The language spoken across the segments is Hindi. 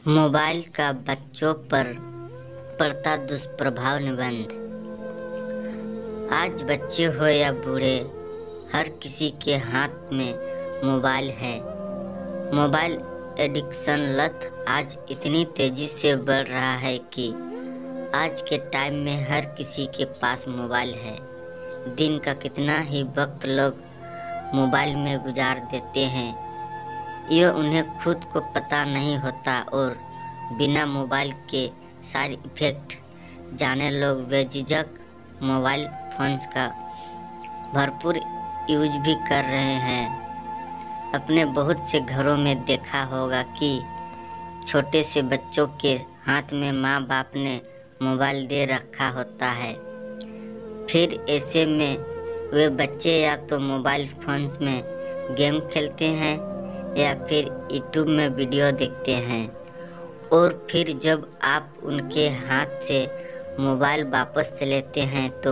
मोबाइल का बच्चों पर पड़ता दुष्प्रभाव निबंध। आज बच्चे हो या बूढ़े, हर किसी के हाथ में मोबाइल है। मोबाइल एडिक्शन लत आज इतनी तेजी से बढ़ रहा है कि आज के टाइम में हर किसी के पास मोबाइल है। दिन का कितना ही वक्त लोग मोबाइल में गुजार देते हैं, यह उन्हें खुद को पता नहीं होता और बिना मोबाइल के साइड इफ़ेक्ट जाने लोग बेझिझक मोबाइल फोन्स का भरपूर यूज भी कर रहे हैं। अपने बहुत से घरों में देखा होगा कि छोटे से बच्चों के हाथ में माँ बाप ने मोबाइल दे रखा होता है। फिर ऐसे में वे बच्चे या तो मोबाइल फोन्स में गेम खेलते हैं या फिर यूट्यूब में वीडियो देखते हैं, और फिर जब आप उनके हाथ से मोबाइल वापस लेते हैं तो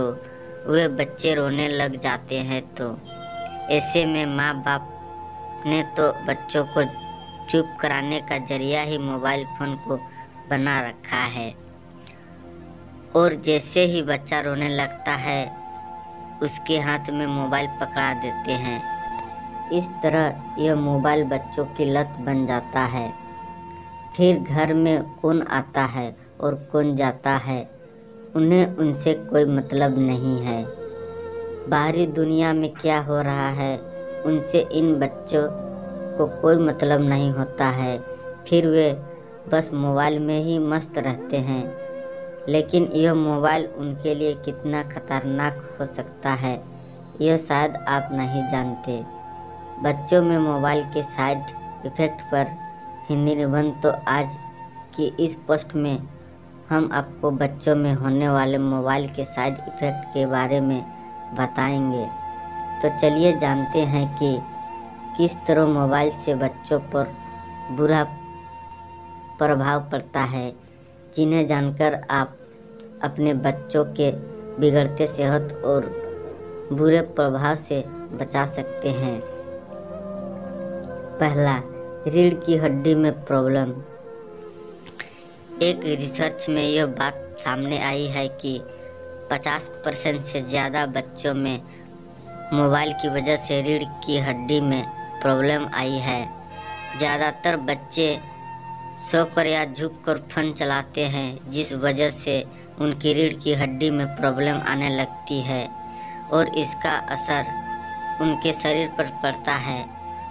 वे बच्चे रोने लग जाते हैं। तो ऐसे में माँ बाप ने तो बच्चों को चुप कराने का जरिया ही मोबाइल फ़ोन को बना रखा है, और जैसे ही बच्चा रोने लगता है उसके हाथ में मोबाइल पकड़ा देते हैं। इस तरह यह मोबाइल बच्चों की लत बन जाता है। फिर घर में कौन आता है और कौन जाता है, उन्हें उनसे कोई मतलब नहीं है। बाहरी दुनिया में क्या हो रहा है उनसे इन बच्चों को कोई मतलब नहीं होता है। फिर वे बस मोबाइल में ही मस्त रहते हैं। लेकिन यह मोबाइल उनके लिए कितना खतरनाक हो सकता है, यह शायद आप नहीं जानते। बच्चों में मोबाइल के साइड इफ़ेक्ट पर हिंदी निबंध तो आज की इस पोस्ट में हम आपको बच्चों में होने वाले मोबाइल के साइड इफ़ेक्ट के बारे में बताएंगे। तो चलिए जानते हैं कि किस तरह मोबाइल से बच्चों पर बुरा प्रभाव पड़ता है, जिन्हें जानकर आप अपने बच्चों के बिगड़ते सेहत और बुरे प्रभाव से बचा सकते हैं। पहला, रीढ़ की हड्डी में प्रॉब्लम। एक रिसर्च में यह बात सामने आई है कि 50% से ज़्यादा बच्चों में मोबाइल की वजह से रीढ़ की हड्डी में प्रॉब्लम आई है। ज़्यादातर बच्चे सोकर या झुककर फ़ोन चलाते हैं, जिस वजह से उनकी रीढ़ की हड्डी में प्रॉब्लम आने लगती है और इसका असर उनके शरीर पर पड़ता है।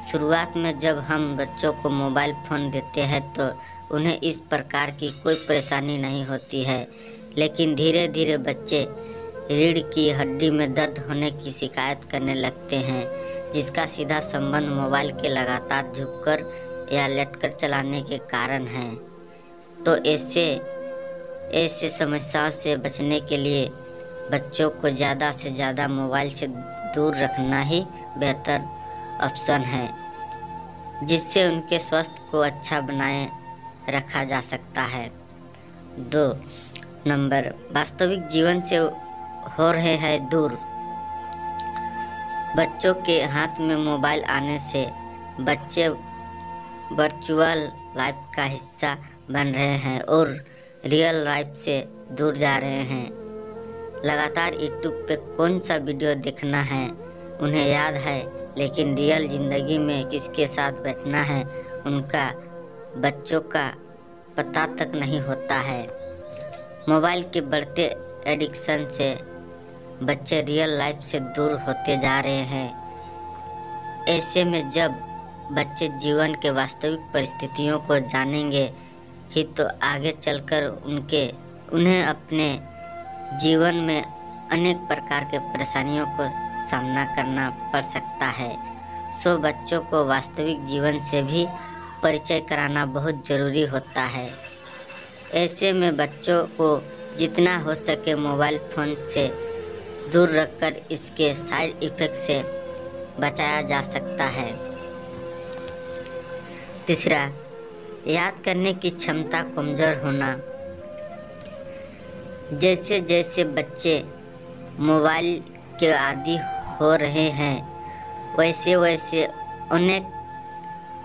शुरुआत में जब हम बच्चों को मोबाइल फ़ोन देते हैं तो उन्हें इस प्रकार की कोई परेशानी नहीं होती है, लेकिन धीरे धीरे बच्चे रीढ़ की हड्डी में दर्द होने की शिकायत करने लगते हैं, जिसका सीधा संबंध मोबाइल के लगातार झुककर या लेटकर चलाने के कारण है। तो ऐसे समस्याओं से बचने के लिए बच्चों को ज़्यादा से ज़्यादा मोबाइल से दूर रखना ही बेहतर ऑप्शन है, जिससे उनके स्वास्थ्य को अच्छा बनाए रखा जा सकता है। 2 नंबर, वास्तविक जीवन से हो रहे हैं दूर। बच्चों के हाथ में मोबाइल आने से बच्चे वर्चुअल लाइफ का हिस्सा बन रहे हैं और रियल लाइफ से दूर जा रहे हैं। लगातार यूट्यूब पे कौन सा वीडियो देखना है उन्हें याद है, लेकिन रियल ज़िंदगी में किसके साथ बैठना है उनका बच्चों का पता तक नहीं होता है। मोबाइल के बढ़ते एडिक्शन से बच्चे रियल लाइफ से दूर होते जा रहे हैं। ऐसे में जब बच्चे जीवन के वास्तविक परिस्थितियों को जानेंगे ही तो आगे चलकर उन्हें अपने जीवन में अनेक प्रकार के परेशानियों को सामना करना पड़ सकता है। सो बच्चों को वास्तविक जीवन से भी परिचय कराना बहुत ज़रूरी होता है। ऐसे में बच्चों को जितना हो सके मोबाइल फ़ोन से दूर रखकर इसके साइड इफ़ेक्ट से बचाया जा सकता है। तीसरा, याद करने की क्षमता कमज़ोर होना। जैसे जैसे बच्चे मोबाइल के आदी हो रहे हैं, वैसे वैसे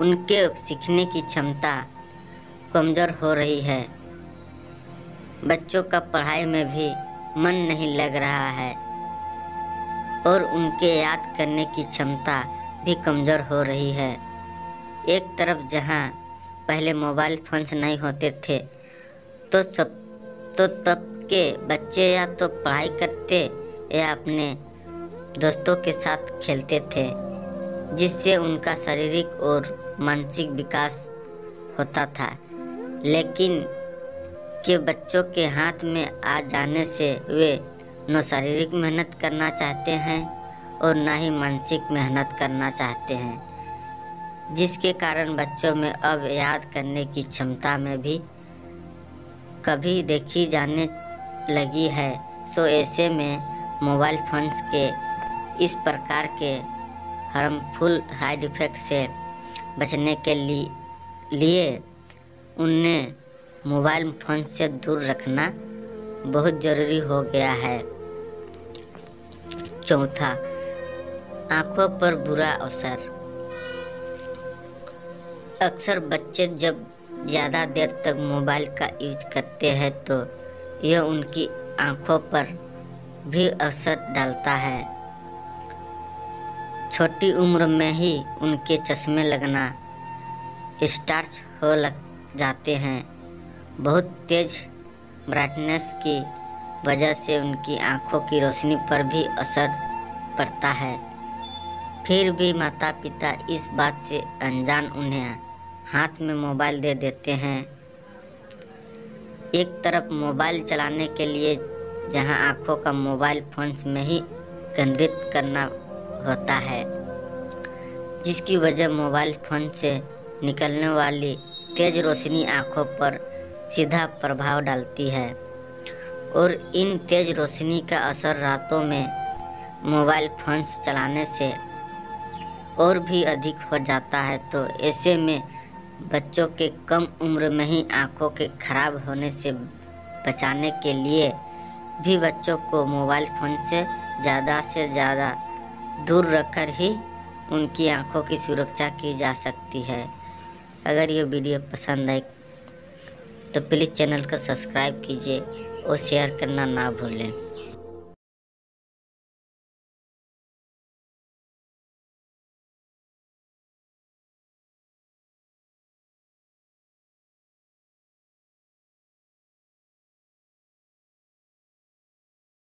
उनके सीखने की क्षमता कमज़ोर हो रही है। बच्चों का पढ़ाई में भी मन नहीं लग रहा है और उनके याद करने की क्षमता भी कमज़ोर हो रही है। एक तरफ जहां पहले मोबाइल फोन्स नहीं होते थे तो तब के बच्चे या तो पढ़ाई करते या अपने दोस्तों के साथ खेलते थे, जिससे उनका शारीरिक और मानसिक विकास होता था। लेकिन के बच्चों के हाथ में आ जाने से वे न शारीरिक मेहनत करना चाहते हैं और न ही मानसिक मेहनत करना चाहते हैं, जिसके कारण बच्चों में अब याद करने की क्षमता में भी कभी देखी जाने लगी है। सो ऐसे में मोबाइल फोन्स के इस प्रकार के हार्मफुल साइड इफ़ेक्ट से बचने के लिए उन्हें मोबाइल फ़ोन से दूर रखना बहुत ज़रूरी हो गया है। चौथा, आँखों पर बुरा असर। अक्सर बच्चे जब ज़्यादा देर तक मोबाइल का यूज करते हैं तो यह उनकी आँखों पर भी असर डालता है। छोटी उम्र में ही उनके चश्मे लगना स्टार्ट हो लग जाते हैं। बहुत तेज़ ब्राइटनेस की वजह से उनकी आँखों की रोशनी पर भी असर पड़ता है। फिर भी माता पिता इस बात से अनजान उन्हें हाथ में मोबाइल दे देते हैं। एक तरफ मोबाइल चलाने के लिए जहां आँखों का मोबाइल फोन्स में ही केंद्रित करना होता है, जिसकी वजह मोबाइल फोन से निकलने वाली तेज़ रोशनी आँखों पर सीधा प्रभाव डालती है और इन तेज़ रोशनी का असर रातों में मोबाइल फोन्स चलाने से और भी अधिक हो जाता है। तो ऐसे में बच्चों के कम उम्र में ही आँखों के खराब होने से बचाने के लिए भी बच्चों को मोबाइल फ़ोन से ज़्यादा दूर रखकर ही उनकी आँखों की सुरक्षा की जा सकती है। अगर ये वीडियो पसंद आए तो प्लीज़ चैनल को सब्सक्राइब कीजिए और शेयर करना ना भूलें।